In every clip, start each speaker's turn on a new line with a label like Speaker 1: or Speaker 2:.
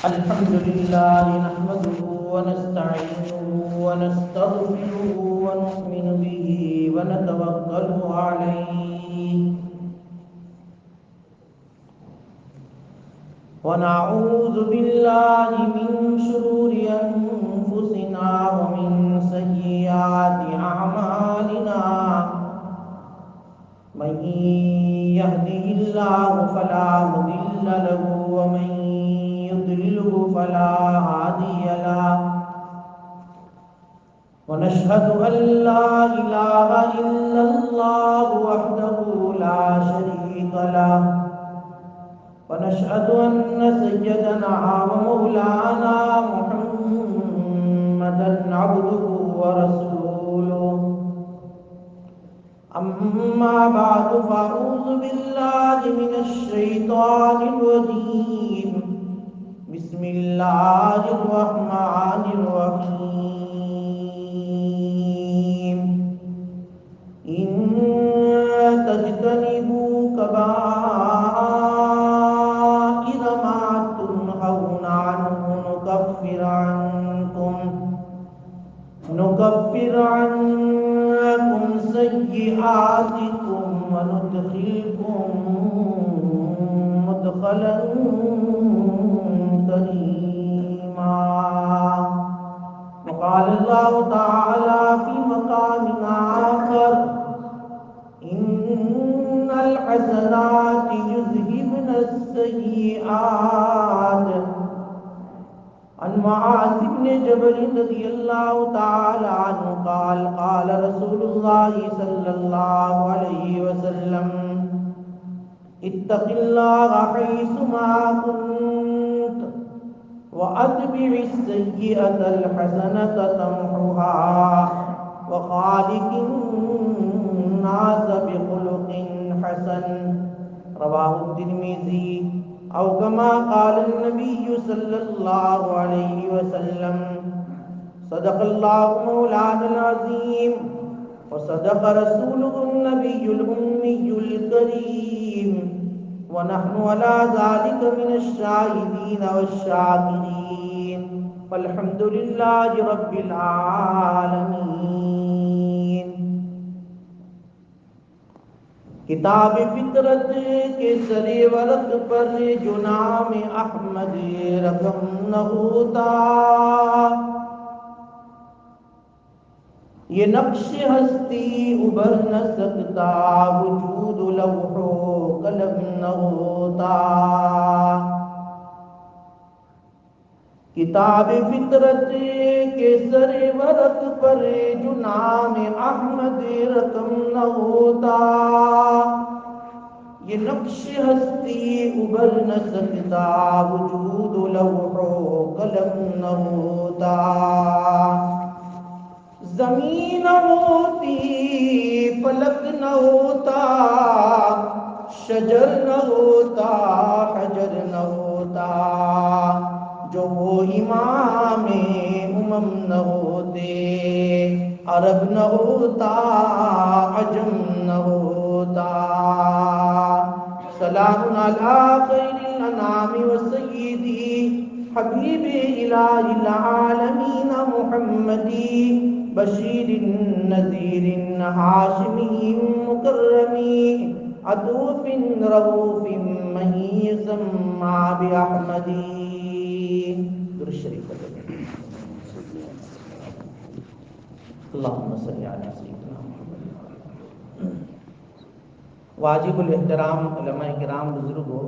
Speaker 1: الحمد لله نحمده ونستعينه ونستغفره ونؤمن به ونتوكل عليه ونعوذ بالله من شرور أنفسنا ومن سيئات أعمالنا من يهده الله فلا مضل له ومن يضلله فلا هادي له ونشهد أن لا إله إلا الله وحده لا شريك له ونشهد أن سيدنا ومولانا محمدا عبده ورسوله أما بعد فأعوذ بالله من الشيطان الرجيم بسم الله الرحمن الرحيم إن تجتنبوا كبائر ما تنهون عنه نكفر عنكم سيئاتكم وندخلكم مدخلا كريما وقال الله تعالى في مقام آخر إن الحسنات يذهبن السيئات عن معاذ بن جبل رضي الله تعالى عنه قال قال رسول الله صلى الله عليه وسلم اتق الله حيثما كنت وأتبع السيئة الحسنة تمحها وخالق الناس بخلق حسن رواه الترمذي أو كما قال النبي صلى الله عليه وسلم صدق الله مولانا العظيم وصدق رسوله النبي الأمي الكريم ونحن على ذلك من الشاهدين والشاكرين والحمد لله رب العالمين. کتاب فطرت کے سر ورق پر جو نام احمد رقم نہ ہوتا، یہ نقش ہستی ابھر نہ سکتا، وجود لوح و قلم نہ ہوتا. کتاب فطرت کے سر ورق پر جو نام احمد رقم نہ ہوتا، یہ نقش ہستی ابھر نہ سکتا، وجود لوح و قلم نہ ہوتا. زمین نہ ہوتی، فلک نہ ہوتا، شجر نہ ہوتا، حجر نہ ہوتا، جو وہ امام امم نہ ہوتے، عرب نہ ہوتا، عجم نہ ہوتا. سلام علی خیر الانام وسیدی حبیب الہ العالمین محمدی بشیر نذیر ہاشمی مکرمی عطوف رؤوف مہی سما باحمدی. درود شریف اللہم صلی علی سیدنا محمد. واجب الاحترام علماء کرام، بزرگوں،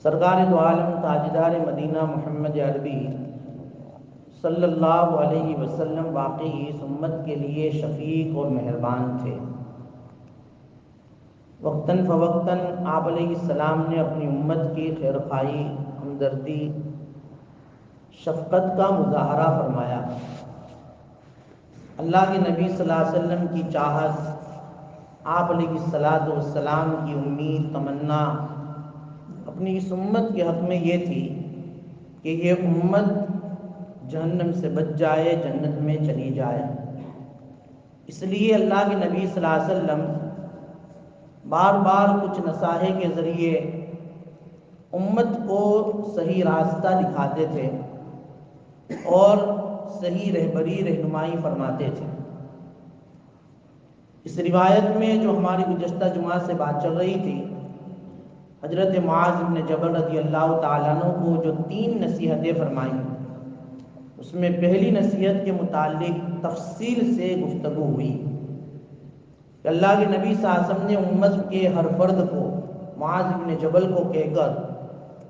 Speaker 1: سرکار دو عالم تاجدار مدینہ محمد عربی صلی اللہ علیہ وسلم واقعی اس امت کے لیے شفیق اور مہربان تھے. وقتاً فوقتاً آپ علیہ السلام نے اپنی امت کی خیرخواہی، ہمدردی، شفقت کا مظاہرہ فرمایا. اللہ کے نبی صلی اللہ علیہ وسلم کی چاہت، آپ علیہ السلام کی امید، تمنا اپنی اس امت کے حق میں یہ تھی کہ یہ امت جہنم سے بچ جائے، جنت میں چلی جائے. اس لیے اللہ کے نبی صلی اللہ علیہ وسلم بار بار کچھ نصائح کے ذریعے امت کو صحیح راستہ دکھاتے تھے اور صحیح رہبری رہنمائی فرماتے تھے۔ اس روایت میں جو ہماری گزشتہ جمعہ سے بات چل رہی تھی، حضرت معاذ بن جبل رضی اللہ تعالیٰ عنہ کو جو 3 نصیحتیں فرمائیں، اس میں پہلی نصیحت کے متعلق تفصیل سے گفتگو ہوئی کہ اللہ کے نبی صلی اللہ علیہ وسلم نے امت کے ہر فرد کو، معاذ بن جبل کو کہہ کر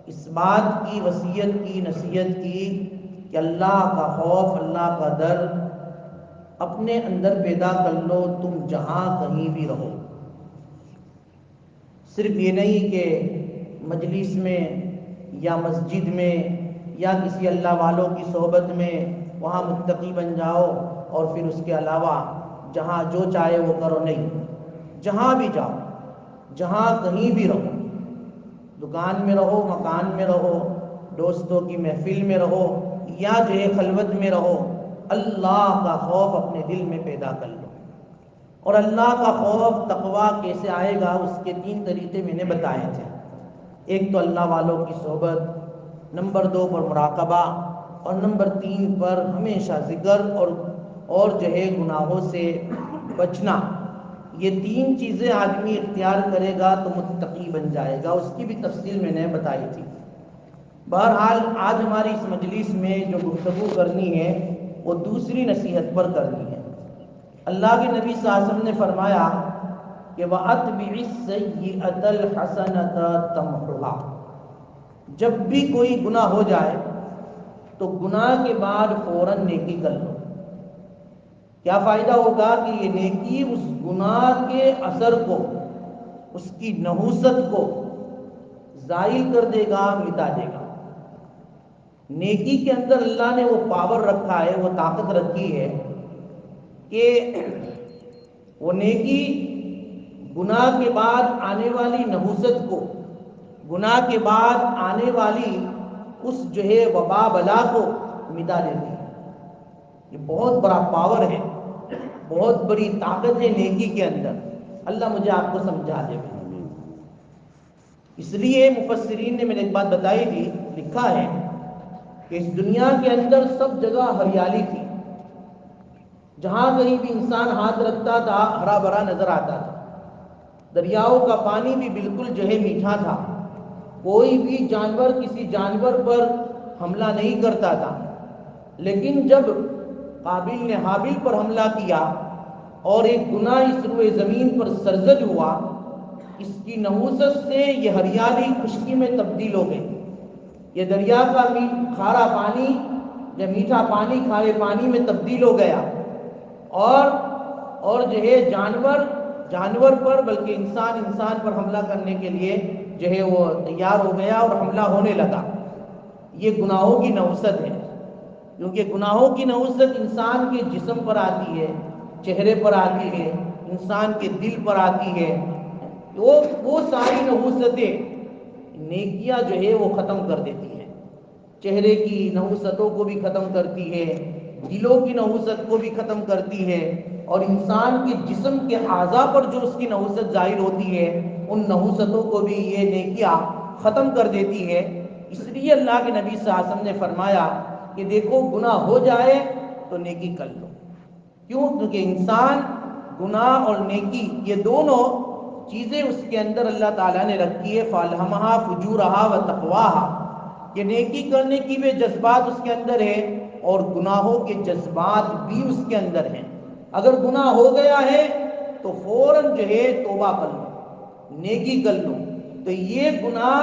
Speaker 1: اس بات کی وصیت کی، نصیحت کی کہ اللہ کا خوف، اللہ کا ڈر اپنے اندر پیدا کر لو، تم جہاں کہیں بھی رہو۔ صرف یہ نہیں کہ مجلس میں یا مسجد میں یا کسی اللہ والوں کی صحبت میں وہاں متقی بن جاؤ اور پھر اس کے علاوہ جہاں جو چاہے وہ کرو، نہیں، جہاں بھی جاؤ، جہاں کہیں بھی رہو، دکان میں رہو، مکان میں رہو، دوستوں کی محفل میں رہو یا جو ہے خلوت میں رہو، اللہ کا خوف اپنے دل میں پیدا کر لو۔ اور اللہ کا خوف، تقویٰ کیسے آئے گا، اس کے 3 طریقے میں نے بتائے تھے۔ ایک تو اللہ والوں کی صحبت، نمبر 2 پر مراقبہ، اور نمبر 3 پر ہمیشہ ذکر اور جو ہے گناہوں سے بچنا۔ یہ 3 چیزیں آدمی اختیار کرے گا تو متقی بن جائے گا، اس کی بھی تفصیل میں نے بتائی تھی۔ بہرحال آج ہماری اس مجلس میں جو گفتگو کرنی ہے وہ دوسری نصیحت پر کرنی ہے۔ اللہ کے نبی صلی اللہ علیہ وسلم نے فرمایا کہ وَأَتْبِعِ السَّيِّئَةَ الْحَسَنَةَ تَمْحُهَا، جب بھی کوئی گناہ ہو جائے تو گناہ کے بعد فوراً نیکی کر لو۔ کیا فائدہ ہوگا کہ یہ نیکی اس گناہ کے اثر کو، اس کی نحوست کو زائل کر دے گا، مٹا دے گا۔ نیکی کے اندر اللہ نے وہ پاور رکھا ہے، وہ طاقت رکھی ہے کہ وہ نیکی گناہ کے بعد آنے والی نحوست کو، گناہ کے بعد آنے والی اس جو ہے وبا بلا کو مٹا دیتی ہے۔ یہ بہت بڑا پاور ہے، بہت بڑی طاقت ہے نیکی کے اندر۔ اللہ مجھے آپ کو سمجھا دے۔ اس لیے مفسرین نے، میں نے ایک بات بتائی تھی، لکھا ہے کہ اس دنیا کے اندر سب جگہ ہریالی تھی، جہاں کہیں بھی انسان ہاتھ رکھتا تھا ہرا بھرا نظر آتا تھا، دریاؤں کا پانی بھی بالکل جو ہے میٹھا تھا، کوئی بھی جانور کسی جانور پر حملہ نہیں کرتا تھا۔ لیکن جب قابیل نے حابیل پر حملہ کیا اور ایک گناہ اس روئے زمین پر سرزد ہوا، اس کی نحوست سے یہ ہریالی خشکی میں تبدیل ہو گئی۔ یہ دریا کا کھارا پانی یا میٹھا پانی کھارے پانی میں تبدیل ہو گیا، اور جو ہے جانور پر بلکہ انسان پر حملہ کرنے کے لیے جو ہے وہ تیار ہو گیا اور حملہ ہونے لگا۔ یہ گناہوں کی نحوست ہے، کیونکہ گناہوں کی نحوست انسان کے جسم پر آتی ہے، چہرے پر آتی ہے، انسان کے دل پر آتی ہے۔ وہ ساری نحوستیں نیکیاں جو ہے وہ ختم کر دیتی ہیں۔ چہرے کی نحوستوں کو بھی ختم کرتی ہے، دلوں کی نحوست کو بھی ختم کرتی ہے، اور انسان کے جسم کے اعضاء پر جو اس کی نحوست ظاہر ہوتی ہے، ان نحوستوں کو بھی یہ نیکیاں ختم کر دیتی ہے۔ اس لیے اللہ کے نبی صلی اللہ علیہ وسلم نے فرمایا کہ دیکھو گناہ ہو جائے تو نیکی کر لو۔ کیوں؟ کیونکہ انسان گناہ اور نیکی یہ دونوں چیزیں اس کے اندر اللہ تعالیٰ نے رکھی ہے، فَأَلْهَمَهَا فُجُورَهَا وَتَقْوَاهَا، یہ نیکی کرنے کی بھی جذبات اس کے اندر ہے اور گناہوں کے جذبات بھی اس کے اندر ہیں۔ اگر گناہ ہو گیا ہے تو فوراً جو ہے توبہ کر لو، نیکی کر لو۔ تو یہ گناہ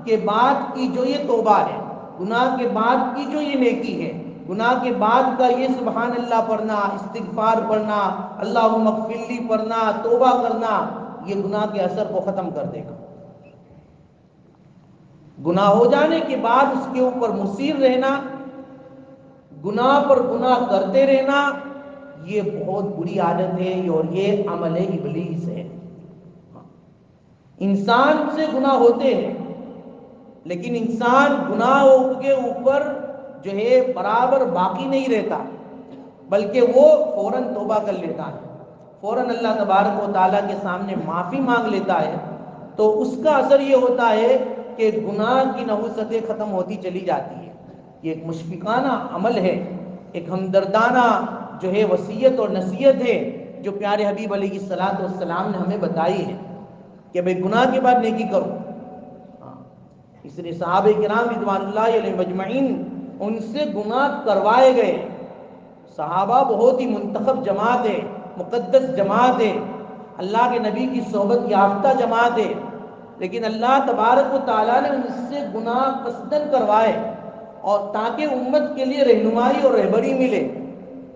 Speaker 1: کے بعد کی جو یہ توبہ ہے، گناہ کے بعد کی جو یہ نیکی ہے، گناہ کے بعد کا یہ سبحان اللہ پڑھنا، استغفار پڑھنا، اللہم اغفر لی پڑھنا، توبہ کرنا، یہ گناہ کے اثر کو ختم کر دے گا۔ گناہ ہو جانے کے بعد اس کے اوپر مصر رہنا، گناہ پر گناہ کرتے رہنا، یہ بہت بری عادت ہے اور یہ عمل ابلیس ہے۔ انسان سے گناہ ہوتے ہیں لیکن انسان گناہوں کے اوپر جو ہے برابر باقی نہیں رہتا، بلکہ وہ فوراً توبہ کر لیتا ہے۔ فوراً اللہ تبارک و تعالیٰ کے سامنے معافی مانگ لیتا ہے تو اس کا اثر یہ ہوتا ہے کہ گناہ کی نحوست ختم ہوتی چلی جاتی ہے۔ یہ ایک مشفقانہ عمل ہے، ایک ہمدردانہ جو ہے وصیت اور نصیحت ہے جو پیارے حبیب علیہ الصلوۃ والسلام نے ہمیں بتائی ہے کہ بھئی گناہ کے بعد نیکی کرو۔ اس لیے صحابہ کرام رضوان اللہ علیہ مجمعین ان سے گناہ کروائے گئے۔ صحابہ بہت ہی منتخب جماعت ہے، مقدس جماعت ہے، اللہ کے نبی کی صحبت یافتہ جماعت ہے، لیکن اللہ تبارک و تعالیٰ نے ان سے گناہ قصداً کروائے اور تاکہ امت کے لیے رہنمائی اور رہبری ملے۔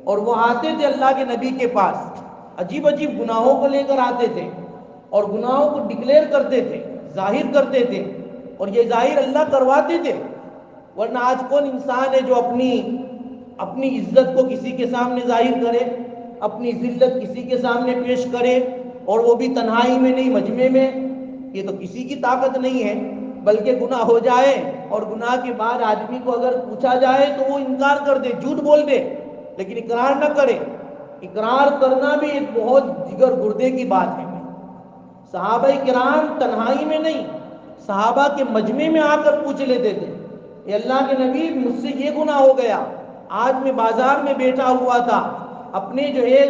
Speaker 1: اور وہ آتے تھے اللہ کے نبی کے پاس، عجیب عجیب گناہوں کو لے کر آتے تھے اور گناہوں کو ڈکلیئر کرتے تھے، ظاہر کرتے تھے، اور یہ ظاہر اللہ کرواتے تھے۔ ورنہ آج کون انسان ہے جو اپنی عزت کو کسی کے سامنے ظاہر کرے، اپنی ذلت کسی کے سامنے پیش کرے، اور وہ بھی تنہائی میں نہیں، مجمع میں؟ یہ تو کسی کی طاقت نہیں ہے۔ بلکہ گناہ ہو جائے اور گناہ کے بعد آدمی کو اگر پوچھا جائے تو وہ انکار کر دے، جھوٹ بول دے، لیکن اقرار نہ کرے۔ اقرار کرنا بھی ایک بہت جگر گردے کی بات ہے۔ صحابہ کرام تنہائی میں نہیں، صحابہ کے مجمع میں آ کر پوچھ لیتے تھے، اے اللہ کے نبی مجھ سے یہ گناہ ہو گیا، آج میں بازار میں بیٹھا ہوا تھا، اپنے جو ہے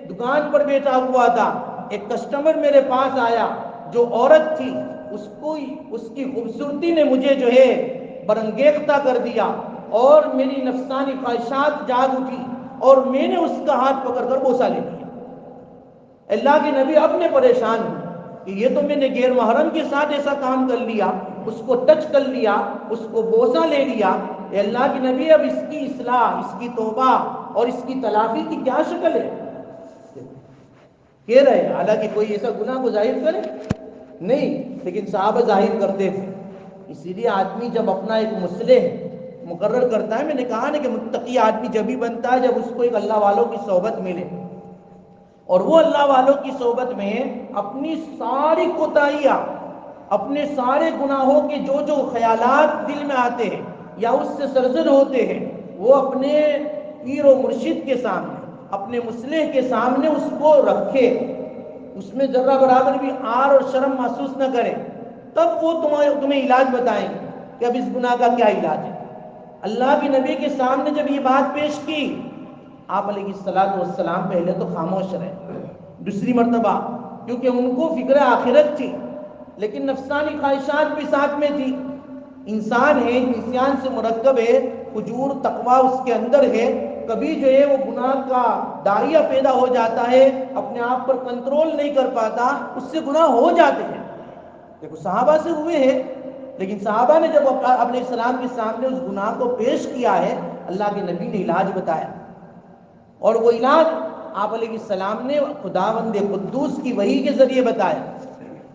Speaker 1: دکان پر بیٹھا ہوا تھا، ایک کسٹمر میرے پاس آیا جو عورت تھی، اس کی خوبصورتی نے مجھے جو ہے برانگیختہ کر دیا اور میری نفسانی خواہشات جاگ اٹھی اور میں نے اس کا ہاتھ پکڑ کر بوسہ لے لیا۔ اللہ کے نبی اب میں پریشان ہوں کہ یہ تو میں نے غیر محرم کے ساتھ ایسا کام کر لیا، اس کو ٹچ کر لیا، اس کو بوسہ لے لیا۔ اے اللہ کے نبی اب اس کی اصلاح، اس کی توبہ اور اس کی تلافی کی کیا شکل ہے؟ کہہ رہے ہیں حالانکہ کوئی ایسا گناہ کو ظاہر کرے نہیں، لیکن صحابہ ظاہر کرتے تھے۔ اسی لیے آدمی جب اپنا ایک مصلح مقرر کرتا ہے، میں نے کہا نا کہ متقی آدمی جب ہی بنتا ہے جب اس کو ایک اللہ والوں کی صحبت ملے، اور وہ اللہ والوں کی صحبت میں اپنی ساری کوتاہیاں، اپنے سارے گناہوں کے جو خیالات دل میں آتے ہیں یا اس سے سرزد ہوتے ہیں، وہ اپنے پیر و مرشد کے سامنے، اپنے مصلح کے سامنے اس کو رکھے، اس میں ذرہ برابر بھی عار اور شرم محسوس نہ کرے، تب وہ تمہیں علاج بتائیں گے کہ اب اس گناہ کا کیا علاج ہے۔ اللہ کے نبی کے سامنے جب یہ بات پیش کی، آپ علیہ الصلوۃ والسلام پہلے تو خاموش رہے، دوسری مرتبہ کیونکہ ان کو فکر آخرت تھی، لیکن نفسانی خواہشات بھی ساتھ میں تھی۔ انسان ہے، انسان سے مرکب ہے، فجور تقوی اس کے اندر ہے، کبھی جو ہے وہ گناہ کا داعیہ پیدا ہو جاتا ہے، اپنے آپ پر کنٹرول نہیں کر پاتا، اس سے گناہ ہو جاتے ہیں۔ دیکھو صحابہ سے ہوئے ہیں، لیکن صحابہ نے جب اپنے السلام کے سامنے اس گناہ کو پیش کیا ہے، اللہ کے نبی نے علاج بتایا، اور وہ علاج آپ علیہ السلام نے خداوند قدوس کی وحی کے ذریعے بتایا۔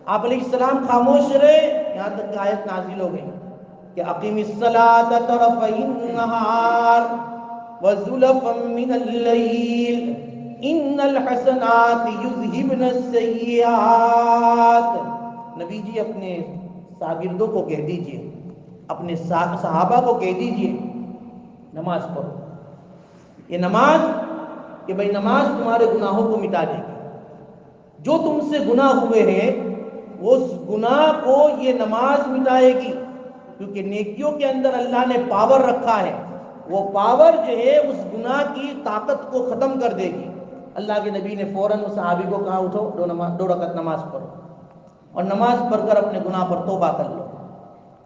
Speaker 1: آپ علیہ السلام خاموش رہے یہاں تک کہ آیت نازل ہو گئی کہ اقیم الصلاۃ طرفی النہار وزلفا من اللیل ان الحسنات یذہبن السیئات۔ نبی جی اپنے شاگردوں کو کہہ دیجئے، اپنے صحابہ کو کہہ دیجئے، نماز پڑھو۔ یہ نماز کہ بھئی نماز تمہارے گناہوں کو مٹا دے گی، جو تم سے گناہ ہوئے ہیں اس گناہ کو یہ نماز مٹائے گی، کیونکہ نیکیوں کے اندر اللہ نے پاور رکھا ہے، وہ پاور جو ہے اس گناہ کی طاقت کو ختم کر دے گی۔ اللہ کے نبی نے فوراً اس صحابی کو کہا اٹھو 2 رکعت نماز پڑھو، اور نماز پڑھ کر اپنے گناہ پر توبہ کر لو،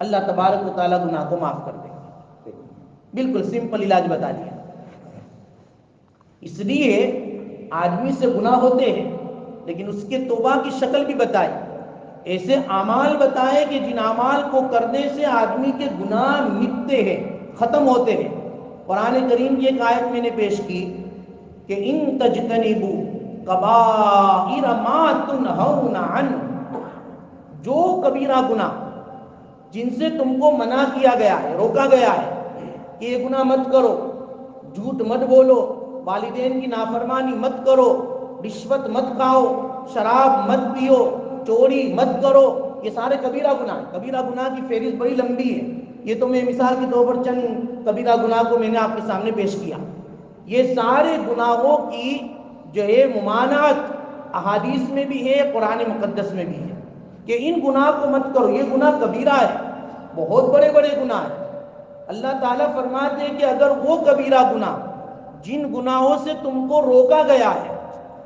Speaker 1: اللہ تبارک و تعالیٰ گناہ کو معاف کر دے گا۔ بالکل سمپل علاج بتا دیا۔ اس لیے آدمی سے گناہ ہوتے ہیں، لیکن اس کے توبہ کی شکل بھی بتائی، ایسے اعمال بتائے کہ جن اعمال کو کرنے سے آدمی کے گناہ مٹتے ہیں، ختم ہوتے ہیں۔ قرآن کریم کی ایک آیت میں نے پیش کی کہ ان تجتنبوا کبائر ما تنہون عنہ، جو کبیرہ گناہ جن سے تم کو منع کیا گیا ہے، روکا گیا ہے کہ یہ گناہ مت کرو، جھوٹ مت بولو، والدین کی نافرمانی مت کرو، رشوت مت کھاؤ، شراب مت پیو، چوری مت کرو، یہ سارے کبیرہ گناہ۔ کبیرہ گناہ کی فہرست بڑی لمبی ہے، یہ تو میں مثال کے طور پر چند کبیرہ گناہ کو میں نے آپ کے سامنے پیش کیا۔ یہ سارے گناہوں کی جو ہے ممانعت احادیث میں بھی ہے، قرآن مقدس میں بھی ہے کہ ان گناہ کو مت کرو، یہ گناہ کبیرہ ہے، بہت بڑے بڑے گناہ ہیں۔ اللہ تعالیٰ فرماتے ہیں کہ اگر وہ کبیرہ گناہ جن گناہوں سے تم کو روکا گیا ہے،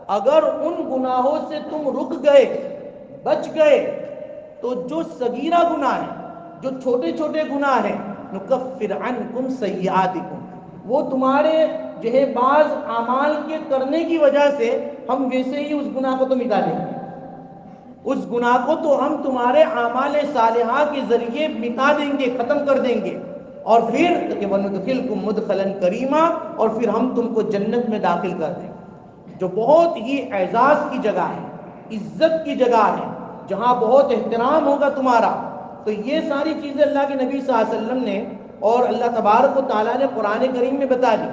Speaker 1: اگر ان گناہوں سے تم رک گئے، بچ گئے، تو جو صغیرہ گناہ ہے، جو چھوٹے چھوٹے گناہ ہیں، نکفر عنکم سیئاتکم، وہ تمہارے جو ہے بعض اعمال کے کرنے کی وجہ سے ہم ویسے ہی اس گناہ کو تو مٹا دیں گے، اس گناہ کو تو ہم تمہارے اعمال صالحہ کے ذریعے مٹا دیں گے، ختم کر دیں گے، اور پھر وَنُدْخِلْكُمْ مُدْخَلًا کریما، اور پھر ہم تم کو جنت میں داخل کر دیں گے، جو بہت ہی اعزاز کی جگہ ہے، عزت کی جگہ ہے، جہاں بہت احترام ہوگا تمہارا۔ تو یہ ساری چیزیں اللہ کے نبی صلی اللہ علیہ وسلم نے اور اللہ تبارک و تعالیٰ نے قرآن کریم میں بتا دی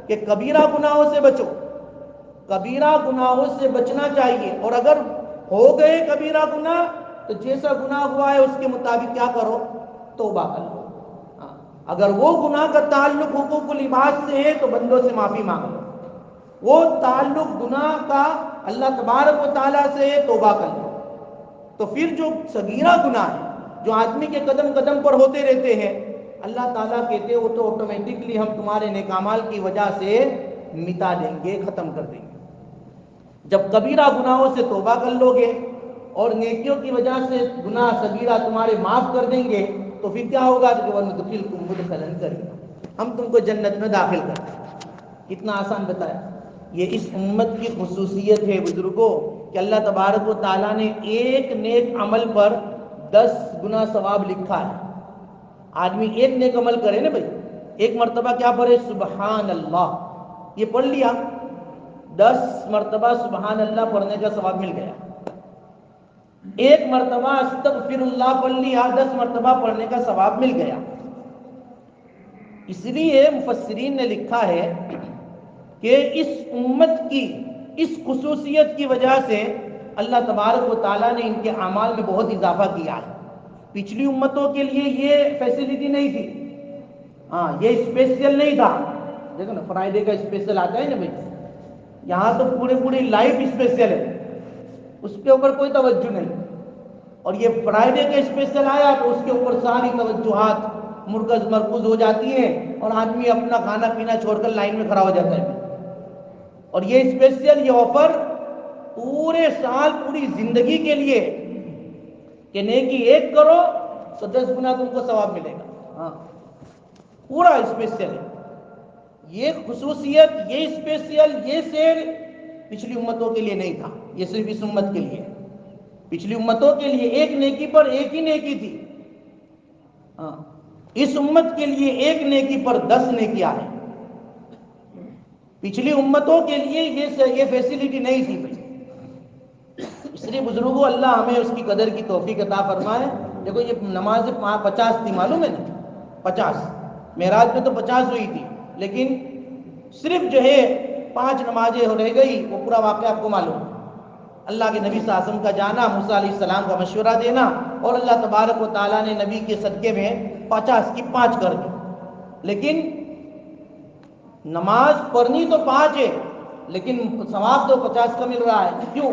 Speaker 1: کہ کبیرہ گناہوں سے بچو، کبیرہ گناہوں سے بچنا چاہیے، اور اگر ہو گئے کبیرہ گناہ تو جیسا گناہ ہوا ہے اس کے مطابق کیا کرو، توبہ کر لو۔ اگر وہ گناہ کا تعلق حقوق العباد سے ہے تو بندوں سے معافی مانگ لو، وہ تعلق گناہ کا اللہ تبارک و تعالیٰ سے ہے، توبہ کر لو۔ تو پھر جو صغیرہ گناہ ہے جو آدمی کے قدم قدم پر ہوتے رہتے ہیں، اللہ تعالیٰ کہتے ہیں وہ تو آٹومیٹکلی ہم تمہارے نیک اعمال کی وجہ سے مٹا دیں گے، ختم کر دیں گے۔ جب کبیرہ گناہوں سے توبہ کر لو گے اور نیکیوں کی وجہ سے گناہ صغیرہ تمہارے معاف کر دیں گے، تو پھر کیا ہوگا کہ وَنُدْخِلْكُمْ مُدْخَلًا کریما، ہم تم کو جنت میں داخل کر دیں گے۔ کتنا آسان بتایا۔ یہ اس امت کی خصوصیت ہے بزرگوں کہ اللہ تبارک و تعالیٰ نے ایک نیک عمل پر 10 گنا ثواب لکھا ہے۔ آدمی ایک نیک عمل کرے نا بھائی، ایک مرتبہ کیا پڑھے، سبحان اللہ، یہ پڑھ لیا، 10 مرتبہ سبحان اللہ پڑھنے کا ثواب مل گیا۔ ایک مرتبہ استغفر اللہ پڑھ لیا، 10 مرتبہ پڑھنے کا ثواب مل گیا۔ اس لیے مفسرین نے لکھا ہے کہ اس امت کی اس خصوصیت کی وجہ سے اللہ تبارک و تعالیٰ نے ان کے اعمال میں بہت اضافہ کیا ہے۔ پچھلی امتوں کے لیے یہ فیسلٹی نہیں تھی، یہ اسپیشل نہیں تھا۔ دیکھو نا فرائیڈے کا اسپیشل آتا ہے نا بھائی، یہاں تو پوری لائف اسپیشل ہے، اس کے اوپر کوئی توجہ نہیں، اور یہ فرائیڈے کا اسپیشل آیا تو اس کے اوپر ساری توجہات مرکوز ہو جاتی ہیں، اور آدمی اپنا کھانا پینا چھوڑ کر لائن میں کھڑا ہو جاتا ہے۔ اور یہ اسپیشل، یہ آفر پورے سال، پوری زندگی کے لیے کہ نیکی ایک کرو تو 10 گنا تم کو ثواب ملے گا۔ پورا اسپیشل ہے۔ یہ خصوصیت، یہ اسپیشل، یہ سیر پچھلی امتوں کے لیے نہیں تھا، یہ صرف اس امت کے لیے۔ پچھلی امتوں کے لیے ایک نیکی پر ایک ہی نیکی تھی، اس امت کے لیے ایک نیکی پر 10 نیکیاں ہیں۔ پچھلی امتوں کے لیے یہ فیسلٹی نہیں تھی بھائی۔ اس لیے بزرگوں اللہ ہمیں اس کی قدر کی توفیق عطا فرمائے۔ دیکھو یہ نماز 50 تھی، معلوم ہے نا، 50 معراج میں تو 50 ہوئی تھی، لیکن صرف جو ہے 5 نمازیں رہ گئی، وہ پورا واقعہ آپ کو معلوم ہے۔ اللہ کے نبی صلی اللہ علیہ وسلم کا جانا، موسیٰ علیہ السلام کا مشورہ دینا، اور اللہ تبارک و تعالیٰ نے نبی کے صدقے میں 50 کی 5 کر دی۔ لیکن نماز پڑھنی تو 5 ہے، لیکن ثواب تو 50 کا مل رہا ہے۔ کیوں؟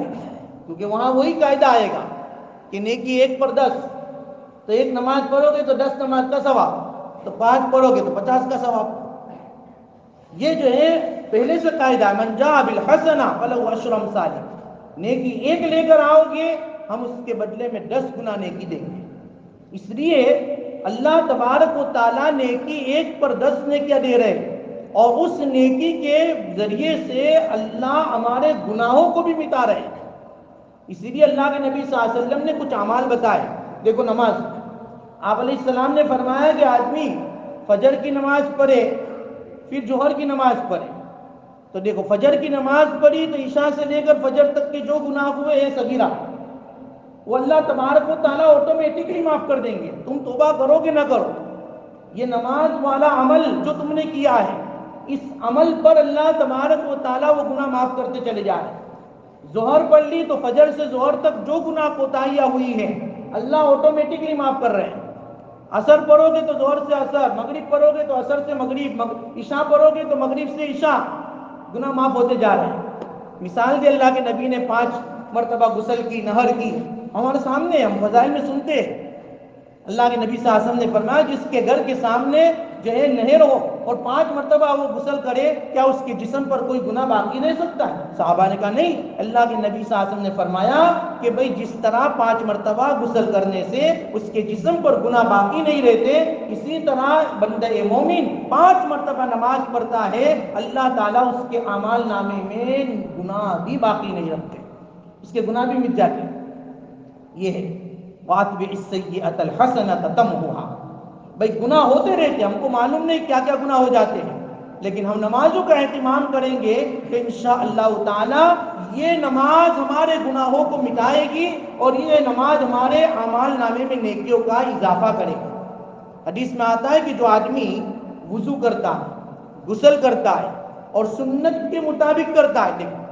Speaker 1: کیونکہ وہاں وہی قاعدہ آئے گا کہ نیکی 1 پر 10، تو 1 نماز پڑھو گے تو 10 نماز کا ثواب، تو 5 پڑھو گے تو 50 کا ثواب۔ یہ جو ہے پہلے سے قاعدہ، من جاء بالحسنہ فلہ عشر امثالہ، نیکی 1 لے کر آؤ گے ہم اس کے بدلے میں 10 گنا نیکی دیں گے۔ اس لیے اللہ تبارک و تعالیٰ نیکی 1 پر 10 نیکیاں دے رہے ہیں، اور اس نیکی کے ذریعے سے اللہ ہمارے گناہوں کو بھی مٹا رہے ہیں۔ اسی لیے اللہ کے نبی صلی اللہ علیہ وسلم نے کچھ اعمال بتائے۔ دیکھو نماز، آپ علیہ السلام نے فرمایا کہ آدمی فجر کی نماز پڑھے، پھر ظہر کی نماز پڑھے۔ تو دیکھو فجر کی نماز پڑھی تو عشاء سے لے کر فجر تک کے جو گناہ ہوئے ہیں صغیرہ، وہ اللہ تبارک و تعالیٰ آٹومیٹکلی معاف کر دیں گے، تم توبہ کرو کہ نہ کرو۔ یہ نماز والا عمل جو تم نے کیا ہے، اس عمل پر اللہ تبارک و تعالیٰ وہ گناہ معاف کرتے چلے جا رہے ہیں۔ ظہر پڑھ لی تو فجر سے ظہر تک جو گناہ کوتاہیاں ہوئی ہیں اللہ آٹومیٹکلی معاف کر رہے ہیں۔ عصر پڑھو گے تو ظہر سے عصر، مغرب پڑھو گے تو عصر سے مغرب، عشاء پڑھو گے تو مغرب سے عشاء، گناہ معاف ہوتے جا رہے ہیں۔ مثال دی اللہ کے نبی نے 5 مرتبہ غسل کی، نہر کی، ہمارے سامنے ہم فضائل میں سنتے ہیں۔ اللہ کے نبی صلی اللہ علیہ وسلم نے فرمایا جس کے گھر کے سامنے جو ہے نہر ہو اور 5 مرتبہ وہ غسل کرے، کیا اس کے جسم پر کوئی گناہ باقی رہ سکتا ہے؟ صحابہ نے کہا نہیں۔ اللہ کے نبی صلی اللہ علیہ وسلم نے فرمایا کہ بھئی جس طرح 5 مرتبہ غسل کرنے سے اس کے جسم پر گناہ باقی نہیں رہتے، اسی طرح بندہ مومن 5 مرتبہ نماز پڑھتا ہے، اللہ تعالیٰ اس کے اعمال نامے میں گناہ بھی باقی نہیں رکھتے، اس کے گناہ بھی مٹ جاتے ہیں۔ یہ ہے وَأَتْبِعِ السَّيِّئَةَ الْحَسَنَةَ تَمْحُهَا۔ بھئی گناہ ہوتے رہتے، ہم کو معلوم نہیں کیا کیا گناہ ہو جاتے ہیں، لیکن ہم نمازوں کا اہتمام کریں گے کہ انشاءاللہ تعالی یہ نماز ہمارے گناہوں کو مٹائے گی اور یہ نماز ہمارے اعمال نامے میں نیکیوں کا اضافہ کرے گی۔ حدیث میں آتا ہے کہ جو آدمی وضو کرتا ہے، غسل کرتا ہے اور سنت کے مطابق کرتا ہے، دیکھو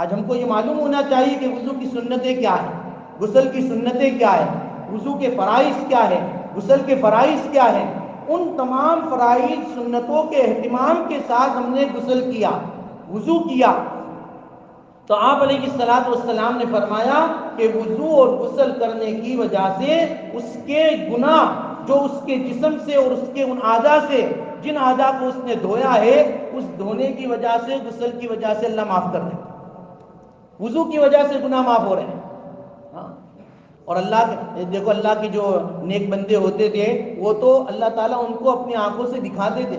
Speaker 1: آج ہم کو یہ معلوم ہونا چاہیے کہ وضو کی سنتیں کیا ہیں، غسل کی سنتیں کیا ہیں، وضو کے فرائض کیا ہیں، غسل کے فرائض کیا ہیں۔ ان تمام فرائض سنتوں کے اہتمام کے ساتھ ہم نے غسل کیا، وضو کیا، تو آپ علیہ الصلوۃ والسلام نے فرمایا کہ وضو اور غسل کرنے کی وجہ سے اس کے گناہ جو اس کے جسم سے اور اس کے ان اعضاء سے جن اعضاء کو اس نے دھویا ہے، اس دھونے کی وجہ سے، غسل کی وجہ سے اللہ معاف کر دیتا ہے۔ وضو کی وجہ سے گناہ معاف ہو رہے ہیں۔ اور اللہ دیکھو اللہ کے جو نیک بندے ہوتے تھے وہ تو اللہ تعالیٰ ان کو اپنی آنکھوں سے دکھاتے تھے۔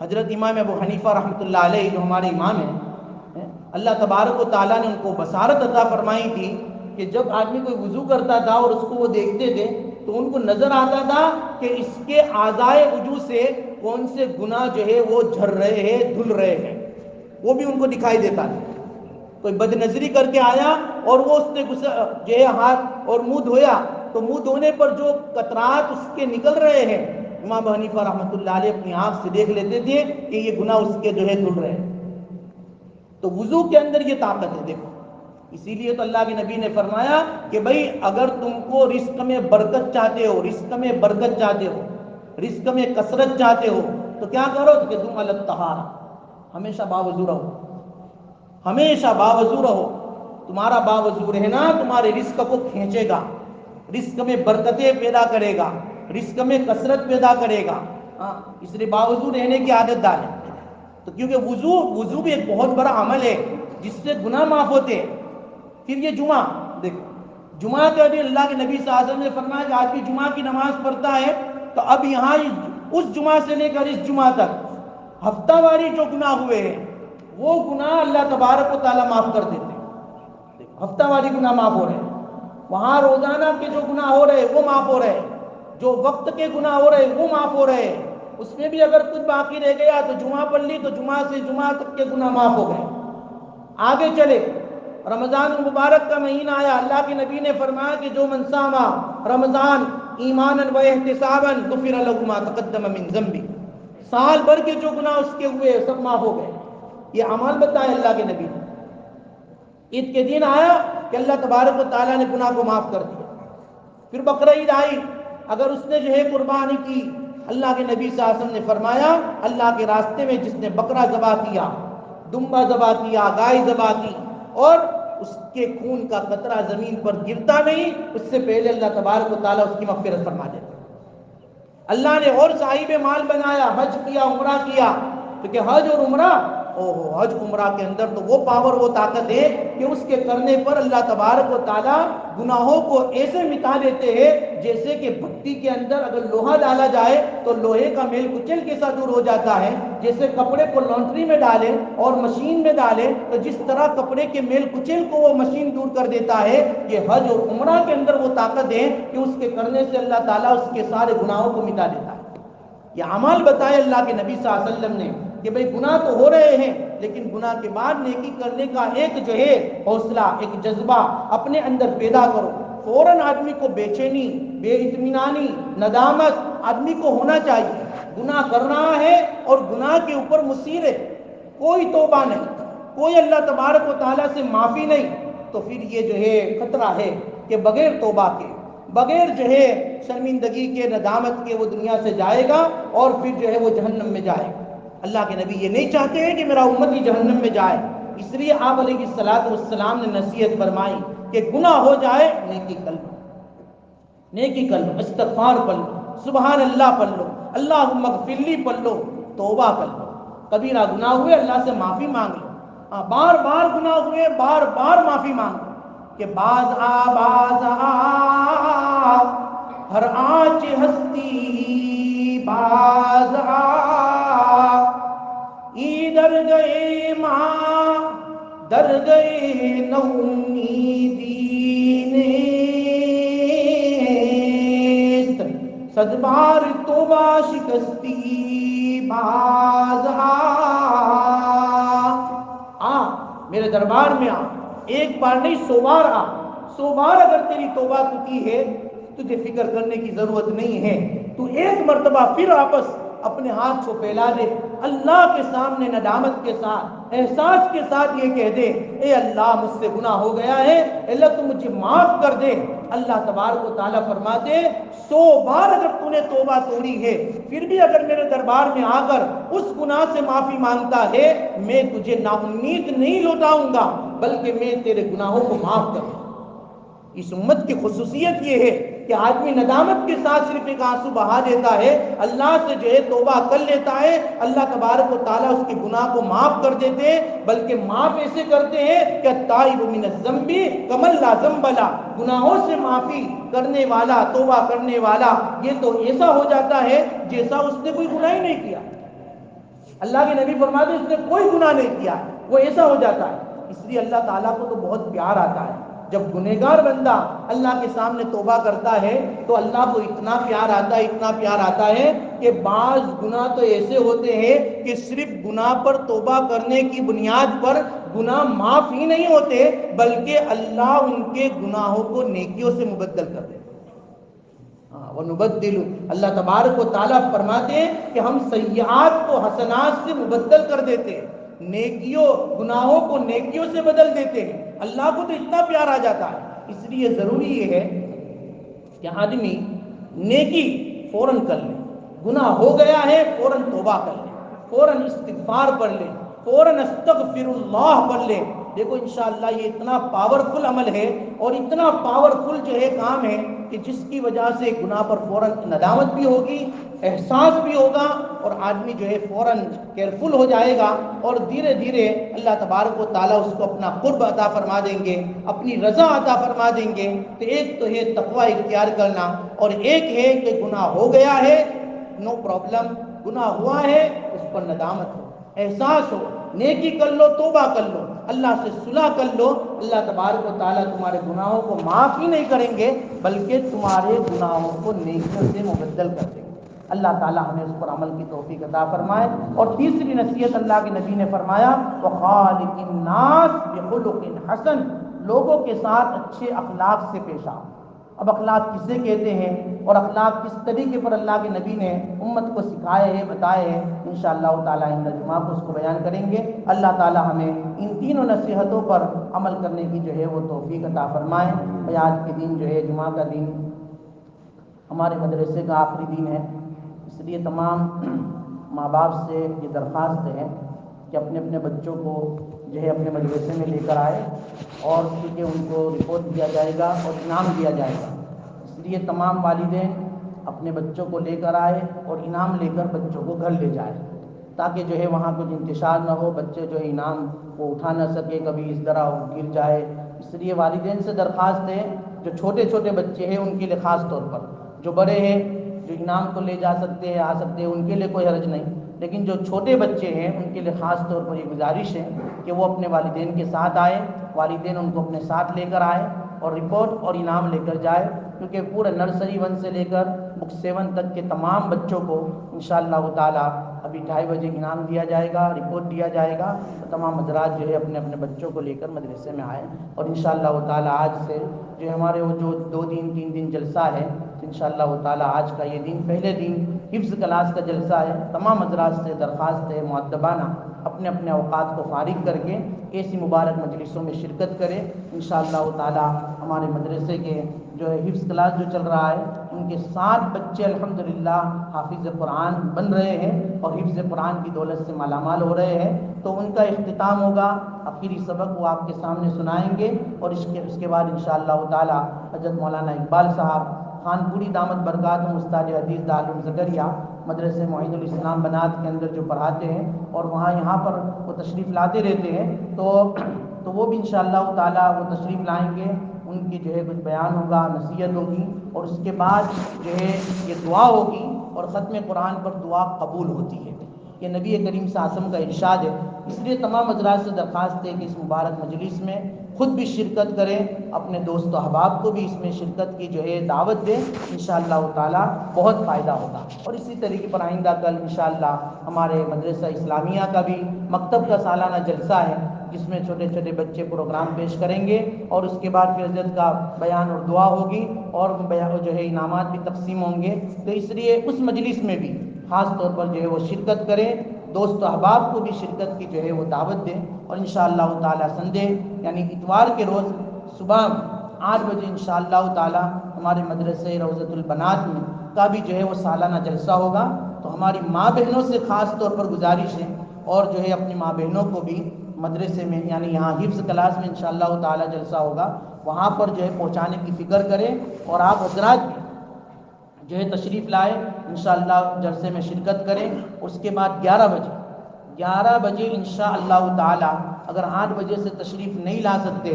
Speaker 1: حضرت امام ابو حنیفہ رحمۃ اللہ علیہ جو ہمارے امام ہیں، اللہ تبارک و تعالیٰ نے ان کو بصارت عطا فرمائی تھی کہ جب آدمی کوئی وضو کرتا تھا اور اس کو وہ دیکھتے تھے تو ان کو نظر آتا تھا کہ اس کے اعضائے وضو سے کون سے گناہ جو ہے وہ جھڑ رہے ہیں، دھل رہے ہیں، وہ بھی ان کو دکھائی دیتا تھا۔ کوئی بد نظری کر کے آیا اور وہ اس نے جو ہے ہاتھ اور منہ دھویا تو منہ دھونے پر جو قطرات اس کے نکل رہے ہیں، امام حنیفہ رحمۃ اللہ علیہ اپنی آنکھ سے دیکھ لیتے تھے کہ یہ گناہ اس کے جو ہے دھل رہے ہیں۔ تو وضو کے اندر یہ طاقت ہے، دیکھو اسی لیے تو اللہ کے نبی نے فرمایا کہ بھئی اگر تم کو رزق میں برکت چاہتے ہو، رزق میں برکت چاہتے ہو، رزق میں کثرت چاہتے ہو تو کیا کرو کہ تم علی الطہارہ، ہمیشہ باوضو رہو، ہمیشہ باوضو رہو۔ تمہارا باوضو رہنا تمہارے رزق کو کھینچے گا، رزق میں برکتیں پیدا کرے گا، رزق میں کثرت پیدا کرے گا۔ اس لیے باوضو رہنے کی عادت ڈالیں۔ تو کیونکہ وضو بھی ایک بہت بڑا عمل ہے جس سے گناہ معاف ہوتے ہیں۔ پھر یہ جمعہ، دیکھو جمعہ کے دن اللہ کے نبی صلی اللہ علیہ وسلم نے فرمایا کہ آدمی جمعہ کی نماز پڑھتا ہے تو اب یہاں اس جمعہ سے لے کر اس جمعہ تک ہفتہ واری جو گناہ ہوئے ہیں وہ گناہ اللہ تبارک و تعالیٰ معاف کر دیتے ہیں۔ ہفتہ واری گناہ معاف ہو رہے ہیں، وہاں روزانہ کے جو گناہ ہو رہے ہیں وہ معاف ہو رہے ہیں، جو وقت کے گناہ ہو رہے ہیں وہ معاف ہو رہے ہیں۔ اس میں بھی اگر کچھ باقی رہ گیا تو جمعہ پڑھ لی تو جمعہ سے جمعہ تک کے گناہ معاف ہو گئے۔ آگے چلے، رمضان المبارک کا مہینہ آیا، اللہ کے نبی نے فرمایا کہ جو من صام رمضان ایمانا و احتسابا غفر له ما تقدم من ذنبه، سال بھر کے جو گناہ اس کے ہوئے سب معاف ہو گئے۔ یہ عمل بتایا اللہ کے نبی نے۔ عید کے دن آیا کہ اللہ تبارک و تعالیٰ نے گناہ کو معاف کر دیا۔ پھر بقرعید آئی، اگر اس نے جو ہے قربانی کی، اللہ کے نبی صلی اللہ علیہ وسلم نے فرمایا اللہ کے راستے میں جس نے بکرا ذبح کیا، دمبا ذبح کیا، گائے ذبح کی اور اس کے خون کا قطرہ زمین پر گرتا نہیں، اس سے پہلے اللہ تبارک و تعالیٰ اس کی مغفرت فرما دیتا۔ اللہ نے اور صاحب مال بنایا، حج کیا، عمرہ کیا، کیونکہ حج اور عمرہ حج عمرہ کے اندر تو وہ پاور، وہ طاقت ہے کہ اس کے کرنے پر اللہ تبارک و تعالیٰ گناہوں کو ایسے مٹا دیتے ہیں جیسے کہ بھٹی کے اندر اگر لوہا ڈالا جائے تو لوہے کا میل کچل کیسا دور ہو جاتا ہے، جیسے کپڑے کو لانڈری میں ڈالے اور مشین میں ڈالے تو جس طرح کپڑے کے میل کچل کو وہ مشین دور کر دیتا ہے، یہ حج اور عمرہ کے اندر وہ طاقت ہے کہ اس کے کرنے سے اللہ تعالیٰ اس کے سارے گناہوں کو مٹا دیتا ہے۔ یہ عمل بتائے اللہ کے نبی صلی اللہ علیہ وسلم نے کہ بھئی گناہ تو ہو رہے ہیں لیکن گناہ کے بعد نیکی کرنے کا ایک جو ہے حوصلہ، ایک جذبہ اپنے اندر پیدا کرو۔ فوراً آدمی کو بے چینی، بے اطمینانی، ندامت آدمی کو ہونا چاہیے۔ گناہ کر رہا ہے اور گناہ کے اوپر مصر ہے، کوئی توبہ نہیں، کوئی اللہ تبارک و تعالیٰ سے معافی نہیں، تو پھر یہ جو ہے خطرہ ہے کہ بغیر توبہ کے، بغیر جو ہے شرمندگی کے، ندامت کے وہ دنیا سے جائے گا اور پھر جو ہے وہ جہنم میں جائے گا۔ اللہ کے نبی یہ نہیں چاہتے ہیں کہ میرا امت ہی جہنم میں جائے، اس لیے آپ علیہ الصلوۃ والسلام نے نصیحت فرمائی کہ گناہ ہو جائے نیکی کر لو، نیکی کر لو، استغفار پڑھ لو، سبحان اللہ پڑھ لو، اللہم اغفر لی پڑھ لو، توبہ کر لو، کبیرہ گناہ ہوئے اللہ سے معافی مانگ لو، بار بار گناہ ہوئے بار بار معافی مانگ لو، کہ باز آ ہر آنچ ہستی باز ادھر گئے ماں در گئے نو امیدی نیست، صد بار توبہ شکستی باز میرے دربار میں آ، ایک بار نہیں 100 بار آ، 100 بار اگر تیری توبہ تو کی ہے تجھے فکر کرنے کی ضرورت نہیں ہے، تو ایک مرتبہ پھر واپس اپنے ہاتھ کو پھیلا دے، اللہ کے سامنے ندامت کے ساتھ احساس کے ساتھ یہ کہہ دے اے اللہ مجھ سے گناہ ہو گیا ہے، اللہ تو مجھے معاف کر دے۔ اللہ تبارک و تعالیٰ فرماتے 100 بار اگر تو نے توبہ توڑی ہے پھر بھی اگر میرے دربار میں آ کر اس گناہ سے معافی مانگتا ہے، میں تجھے نا امید نہیں لوٹاؤں گا بلکہ میں تیرے گناہوں کو معاف کروں گا۔ اس امت کی خصوصیت یہ ہے کہ آدمی ندامت کے ساتھ صرف ایک آنسو بہا دیتا ہے، اللہ سے جو ہے توبہ کر لیتا ہے، اللہ تبارک و تعالیٰ اس کے گناہ کو معاف کر دیتے ہیں، بلکہ معاف ایسے کرتے ہیں کہ التائب من الذنب کمن لا ذنب لہ، گناہوں سے معافی کرنے والا، توبہ کرنے والا یہ تو ایسا ہو جاتا ہے جیسا اس نے کوئی گناہ ہی نہیں کیا۔ اللہ کے نبی فرماتے ہیں اس نے کوئی گناہ نہیں کیا، وہ ایسا ہو جاتا ہے۔ اس لیے اللہ تعالیٰ کو تو بہت پیار آتا ہے جب گنہگار بندہ اللہ کے سامنے توبہ کرتا ہے، تو اللہ کو اتنا پیار آتا ہے، اتنا پیار آتا ہے کہ بعض گناہ تو ایسے ہوتے ہیں کہ صرف گناہ پر توبہ کرنے کی بنیاد پر گناہ معاف ہی نہیں ہوتے بلکہ اللہ ان کے گناہوں کو نیکیوں سے مبدل کر دیتے۔ وَنُبَدِّلُ، اللہ تبارک و تعالیٰ فرماتے ہیں کہ ہم سیئات کو حسنات سے مبدل کر دیتے ہیں، نیکیوں گناہوں کو نیکیوں سے بدل دیتے ہیں۔ اللہ کو تو اتنا پیار آ جاتا ہے۔ اس لیے ضروری یہ ہے کہ آدمی نیکی فوراً کر لے، گناہ ہو گیا ہے فوراً توبہ کر لے، فوراً استغفار پڑھ لے، فوراً استغفر اللہ پڑھ لے۔ دیکھو انشاءاللہ یہ اتنا پاورفل عمل ہے اور اتنا پاورفل جو ہے کام ہے کہ جس کی وجہ سے گناہ پر فوراً ندامت بھی ہوگی، احساس بھی ہوگا اور آدمی جو ہے فوراً کیئرفل ہو جائے گا، اور دھیرے دھیرے اللہ تبارک و تعالیٰ اس کو اپنا قرب عطا فرما دیں گے، اپنی رضا عطا فرما دیں گے۔ تو ایک تو ہے تقوی اختیار کرنا، اور ایک ہے کہ گناہ ہو گیا ہے نو پرابلم، گناہ ہوا ہے اس پر ندامت ہو، احساس ہو، نیکی کر لو، توبہ کر لو، اللہ سے صلح کر لو، اللہ تبارک و تعالیٰ تمہارے گناہوں کو معاف ہی نہیں کریں گے بلکہ تمہارے گناہوں کو نیکیوں سے مبدل کر دیں گے۔ اللہ تعالیٰ ہمیں اس پر عمل کی توفیق عطا فرمائے۔ اور تیسری نصیحت اللہ کے نبی نے فرمایا وَخَالِقِ النَّاسَ بِخُلُقٍ حَسَنٍ، لوگوں کے ساتھ اچھے اخلاق سے پیش آؤ۔ اب اخلاق کسے کہتے ہیں اور اخلاق کس طریقے پر اللہ کے نبی نے امت کو سکھائے ہیں، بتائے ہیں، انشاءاللہ تعالیٰ ان جمعہ کو اس کو بیان کریں گے۔ اللہ تعالیٰ ہمیں ان تینوں نصیحتوں پر عمل کرنے کی جو ہے وہ توفیق عطا فرمائے۔ آج کے دن جو ہے جمعہ کا دن ہمارے مدرسے کا آخری دن ہے، اس لیے تمام ماں باپ سے یہ درخواست ہے کہ اپنے اپنے بچوں کو جو ہے اپنے مدرسے میں لے کر آئے، اور کیونکہ ان کو رپورٹ دیا جائے گا اور انعام دیا جائے گا، اس لیے تمام والدین اپنے بچوں کو لے کر آئے اور انعام لے کر بچوں کو گھر لے جائے، تاکہ جو ہے وہاں کچھ انتشار نہ ہو، بچے جو ہے انعام کو اٹھا نہ سکے، کبھی اس طرح گر جائے۔ اس لیے والدین سے درخواست ہے جو چھوٹے چھوٹے بچے ہیں ان کے لیے خاص طور پر، جو بڑے ہیں جو انعام کو لے جا سکتے ہیں، آ سکتے ہیں، ان کے لیے کوئی حرج نہیں، لیکن جو چھوٹے بچے ہیں ان کے لیے خاص طور پر یہ گزارش ہے کہ وہ اپنے والدین کے ساتھ آئے، والدین ان کو اپنے ساتھ لے کر آئے اور رپورٹ اور انعام لے کر جائے، کیونکہ پورے نرسری 1 سے لے کر بک 7 تک کے تمام بچوں کو انشاءاللہ تعالی ابھی 2:30 بجے انعام دیا جائے گا، رپورٹ دیا جائے گا، تو تمام حضرات جو ہے اپنے اپنے بچوں کو لے کر مدرسے میں آئے۔ اور انشاءاللہ تعالی آج سے جو ہمارے وہ جو 2 دن 3 دن جلسہ ہے، انشاءاللہ تعالی آج کا یہ دن پہلے دن حفظ کلاس کا جلسہ ہے، تمام حضرات سے درخواست ہے مؤدبانہ اپنے اپنے اوقات کو فارغ کر کے ایسی مبارک مجلسوں میں شرکت کرے۔ انشاءاللہ تعالی ہمارے مدرسے کے جو ہے حفظ کلاس جو چل رہا ہے ان کے 7 بچے الحمدللہ حافظ قرآن بن رہے ہیں اور حفظ قرآن کی دولت سے مالا مال ہو رہے ہیں. تو ان کا اختتام ہوگا، آخری سبق وہ آپ کے سامنے سنائیں گے، اور اس کے بعد انشاءاللہ تعالی حضرت مولانا اقبال صاحب خانپوری دامت برکاتہم استاد حدیث دارالعلوم زکریا مدرسے معین الاسلام بنات کے اندر جو پڑھاتے ہیں اور یہاں پر وہ تشریف لاتے رہتے ہیں، تو وہ بھی انشاءاللہ تعالی وہ تشریف لائیں گے. ان کی جو ہے کچھ بیان ہوگا، نصیحت ہوگی، اور اس کے بعد جو ہے یہ دعا ہوگی، اور ختم قرآن پر دعا قبول ہوتی ہے. یہ نبی کریم صلی اللہ علیہ وسلم کا ارشاد ہے. اس لیے تمام حضرات سے درخواست ہے کہ اس مبارک مجلس میں خود بھی شرکت کریں، اپنے دوست و احباب کو بھی اس میں شرکت کی جو ہے دعوت دیں. انشاءاللہ تعالی بہت فائدہ ہوگا. اور اسی طریقے پر آئندہ کل انشاءاللہ ہمارے مدرسہ اسلامیہ کا بھی مکتب کا سالانہ جلسہ ہے، جس میں چھوٹے چھوٹے بچے پروگرام پیش کریں گے، اور اس کے بعد پھر حضرت کا بیان اور دعا ہوگی، اور جو ہے انعامات بھی تقسیم ہوں گے. تو اس لیے اس مجلس میں بھی خاص طور پر جو ہے وہ شرکت کریں، دوست و احباب کو بھی شرکت کی جو ہے وہ دعوت دیں. اور انشاءاللہ تعالی سنڈے یعنی اتوار کے روز صبح 8 بجے انشاءاللہ تعالی ہمارے مدرسے روضۃ البنات میں کا بھی جو ہے وہ سالانہ جلسہ ہوگا. تو ہماری ماں بہنوں سے خاص طور پر گزارش ہے، اور جو ہے اپنی ماں بہنوں کو بھی مدرسے میں یعنی یہاں حفظ کلاس میں انشاءاللہ تعالی جلسہ ہوگا، وہاں پر جو ہے پہنچانے کی فکر کریں. اور آپ حضرات بھی جو ہے تشریف لائے، انشاءاللہ جلسے میں شرکت کریں. اس کے بعد 11 بجے انشاءاللہ تعالی اگر 8 بجے سے تشریف نہیں لا سکتے،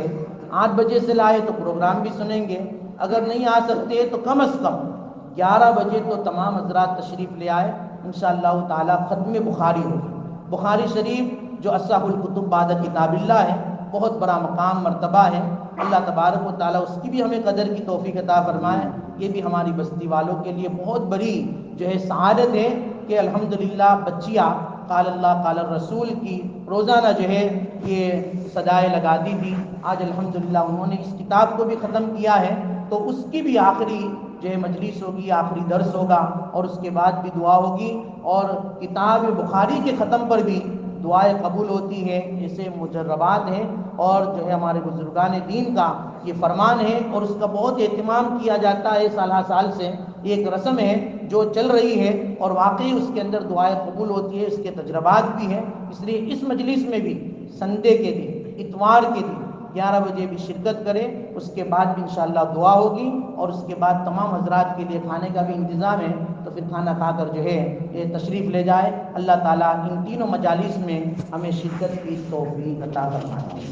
Speaker 1: 8 بجے سے لائے تو پروگرام بھی سنیں گے. اگر نہیں آ سکتے تو کم از کم 11 بجے تو تمام حضرات تشریف لے آئے. انشاءاللہ تعالی ختم بخاری ہوگی. بخاری شریف جو اصح الکتب بعد کتاب اللہ ہے، بہت بڑا مقام مرتبہ ہے. اللہ تبارک و تعالی اس کی بھی ہمیں قدر کی توفیق عطا فرمائے. یہ بھی ہماری بستی والوں کے لیے بہت بڑی جو ہے سعادت ہے کہ الحمدللہ بچیاں قال اللہ قال الرسول کی روزانہ جو ہے یہ صدائے لگاتی تھی. آج الحمدللہ انہوں نے اس کتاب کو بھی ختم کیا ہے، تو اس کی بھی آخری جو ہے مجلس ہوگی، آخری درس ہوگا، اور اس کے بعد بھی دعا ہوگی. اور کتاب بخاری کے ختم پر بھی دعائیں قبول ہوتی ہے. ایسے مجربات ہیں، اور جو ہے ہمارے بزرگان دین کا یہ فرمان ہے، اور اس کا بہت اہتمام کیا جاتا ہے. سال سے ایک رسم ہے جو چل رہی ہے، اور واقعی اس کے اندر دعائیں قبول ہوتی ہے. اس کے تجربات بھی ہیں. اس لیے اس مجلس میں بھی سنڈے کے دن، اتوار کے دن 11 بجے بھی شرکت کریں. اس کے بعد بھی انشاءاللہ دعا ہوگی، اور اس کے بعد تمام حضرات کے لیے کھانے کا بھی انتظام ہے. تو پھر کھانا کھا کر جو ہے یہ تشریف لے جائے. اللہ تعالیٰ ان تینوں مجالس میں ہمیں شرکت کی توفیق عطا فرمائے.